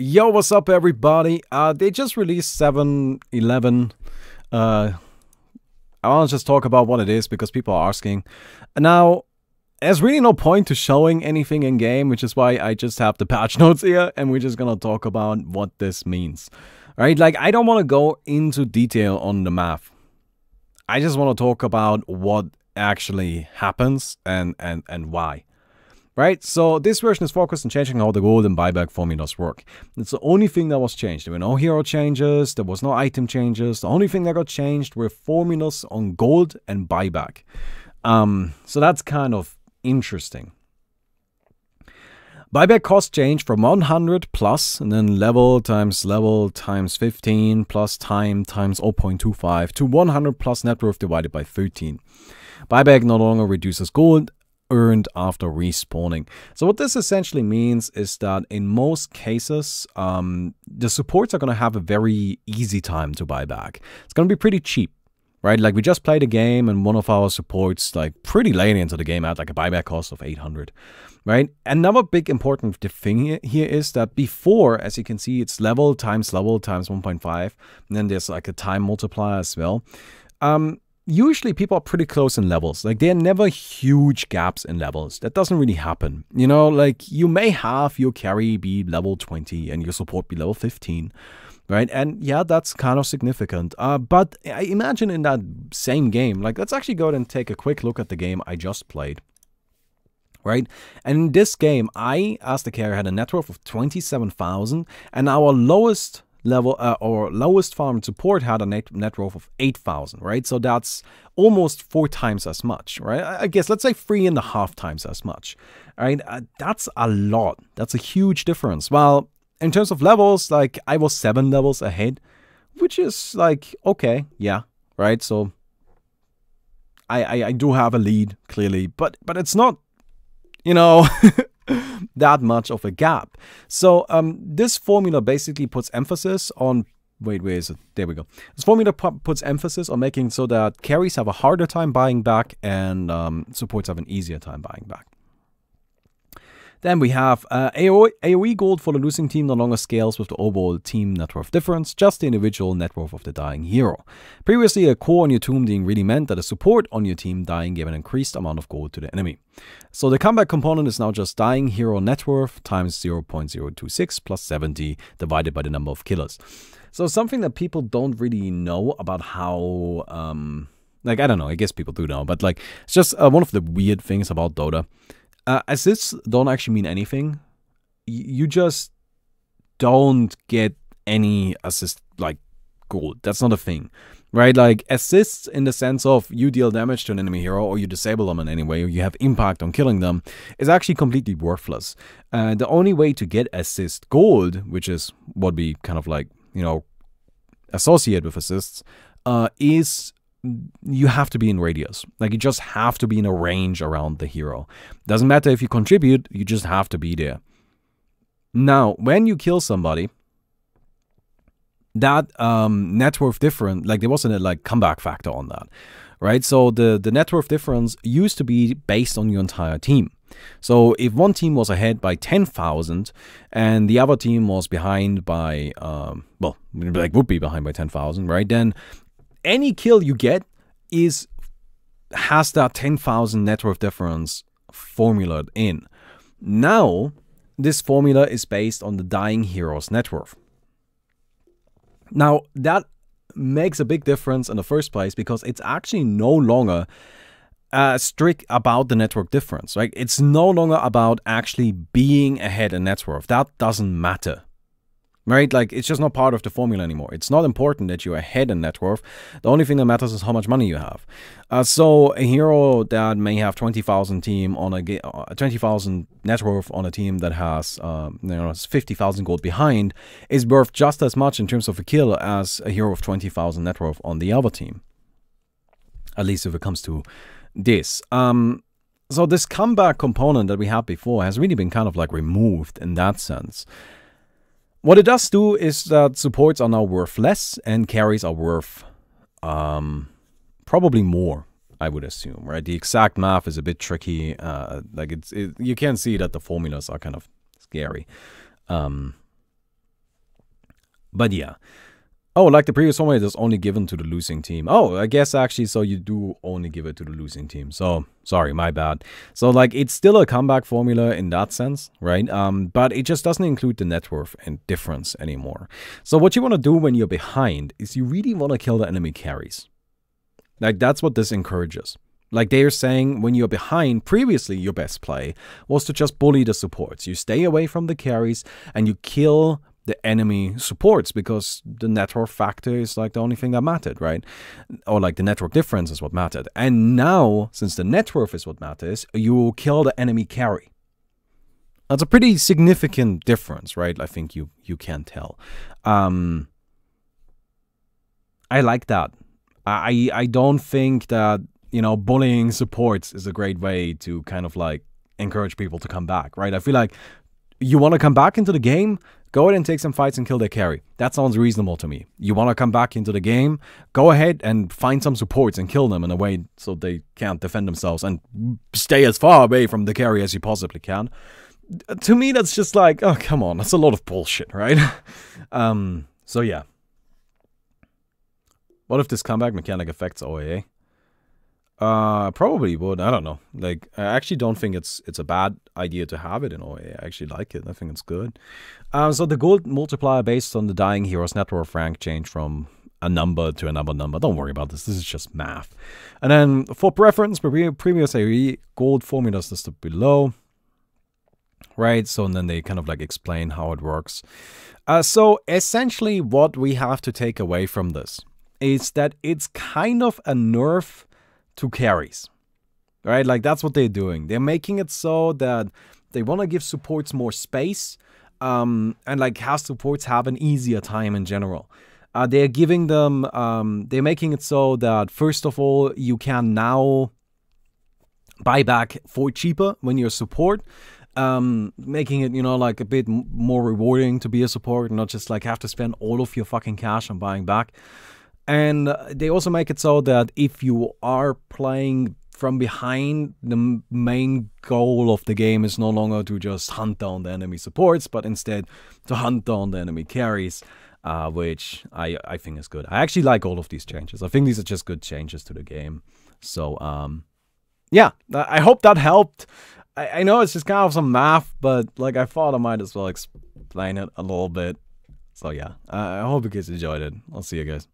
Yo, what's up, everybody? They just released 7.11. I want to just talk about what it is because people are asking. Now, there's really no point to showing anything in game, which is why I just have the patch notes here, and we're just gonna talk about what this means. Right? Like, I don't want to go into detail on the math. I just want to talk about what actually happens and why. Right, so this version is focused on changing how the gold and buyback formulas work. It's the only thing that was changed. There were no hero changes, there was no item changes. The only thing that got changed were formulas on gold and buyback. So that's kind of interesting. Buyback cost changed from 100 plus, and then level times 15 plus time times 0.25 to 100 plus net worth divided by 13. Buyback no longer reduces gold earned after respawning. So what this essentially means is that in most cases, the supports are going to have a very easy time to buy back. It's going to be pretty cheap, right? Like, we just played a game and one of our supports, like pretty late into the game, had like a buyback cost of 800, right? Another big important thing here is that before, as you can see, it's level times 1.5, and then there's like a time multiplier as well. Usually people are pretty close in levels. Like, there are never huge gaps in levels. That doesn't really happen. You know, like, you may have your carry be level 20 and your support be level 15, right? And yeah, that's kind of significant. But I imagine in that same game, like, let's actually go ahead and take a quick look at the game I just played, right? And in this game, I, as the carrier, had a net worth of 27,000, and our lowest level or lowest farm support had a net worth of 8,000, right? So that's almost 4 times as much, right? I guess let's say 3.5 times as much, right? That's a lot. That's a huge difference. Well, in terms of levels, like, I was 7 levels ahead, which is like, okay, yeah, right? So I do have a lead, clearly, but it's not, you know, that much of a gap. So this formula basically puts emphasis on, wait, where is it? There we go. This formula puts emphasis on making so that carries have a harder time buying back and supports have an easier time buying back. Then we have AoE gold for the losing team no longer scales with the overall team net worth difference, just the individual net worth of the dying hero. Previously, a core on your team dying really meant that a support on your team dying gave an increased amount of gold to the enemy. So the comeback component is now just dying hero net worth times 0.026 plus 70 divided by the number of killers. So something that people don't really know about how, like, I don't know, I guess people do know, but like, it's just one of the weird things about Dota. Assists don't actually mean anything. You just don't get any assist, like, gold. That's not a thing, right? Like, assists in the sense of you deal damage to an enemy hero or you disable them in any way or you have impact on killing them is actually completely worthless. The only way to get assist gold, which is what we kind of like, you know, associate with assists, is you have to be in radius. Like, you just have to be in a range around the hero. Doesn't matter if you contribute, you just have to be there. Now, when you kill somebody, that net worth difference, like, there wasn't a like comeback factor on that, right? So the net worth difference used to be based on your entire team. So if one team was ahead by 10,000 and the other team was behind by, well, like, would be behind by 10,000, right? Then any kill you get has that 10,000 net worth difference formulaed in. Now, this formula is based on the dying hero's net worth. Now, that makes a big difference in the first place because it's actually no longer strict about the net worth difference, right? It's no longer about actually being ahead in net worth. That doesn't matter. Right? Like, it's just not part of the formula anymore. It's not important that you're ahead in net worth. The only thing that matters is how much money you have. So a hero that may have 20,000 team on a 20,000 net worth on a team that has 50,000 gold behind is worth just as much in terms of a kill as a hero of 20,000 net worth on the other team. At least if it comes to this. So this comeback component that we had before has really been kind of like removed in that sense. What it does do is that supports are now worth less and carries are worth probably more, I would assume, right? The exact math is a bit tricky. Like you can see that the formulas are kind of scary. But yeah. Oh, like the previous format is only given to the losing team. Oh, I guess actually, so you do only give it to the losing team. So, sorry, my bad. So, like, it's still a comeback formula in that sense, right? But it just doesn't include the net worth and difference anymore. So, what you want to do when you're behind is you really want to kill the enemy carries. Like, that's what this encourages. Like they're saying, when you're behind, previously your best play was to just bully the supports. You stay away from the carries and you kill the enemy supports, because the network factor is like the only thing that mattered, right? Or like the network difference is what mattered. And now, since the net worth is what matters, you kill the enemy carry. That's a pretty significant difference, right? I think you can tell. I like that. I don't think that, you know, bullying supports is a great way to kind of like encourage people to come back, right? I feel like you want to come back into the game, go ahead and take some fights and kill their carry. That sounds reasonable to me. You want to come back into the game, go ahead and find some supports and kill them in a way so they can't defend themselves, and stay as far away from the carry as you possibly can. To me, that's just like, oh, come on. That's a lot of bullshit, right? So yeah. What if this comeback mechanic affects OAA? Probably would. I don't know. Like, I actually don't think it's a bad idea to have it in OA. I actually like it. I think it's good. So the gold multiplier based on the dying hero's net worth rank change from a number to another number. Don't worry about this. This is just math. And then for preference, previous AE, gold formulas listed below. Right? So and then they kind of like explain how it works. So essentially what we have to take away from this is that it's kind of a nerf to carries, right? Like that's what they're doing. They're making it so that they want to give supports more space, and like have supports have an easier time in general. They're giving them, they're making it so that first of all, you can now buy back for cheaper when you're a support, making it, you know, like a bit more rewarding to be a support, not just like have to spend all of your fucking cash on buying back. And they also make it so that if you are playing from behind, the main goal of the game is no longer to just hunt down the enemy supports, but instead to hunt down the enemy carries, which I think is good. I actually like all of these changes. I think these are just good changes to the game. So, yeah, I hope that helped. I know it's just kind of some math, but like I thought I might as well explain it a little bit. So yeah, I hope you guys enjoyed it. I'll see you guys.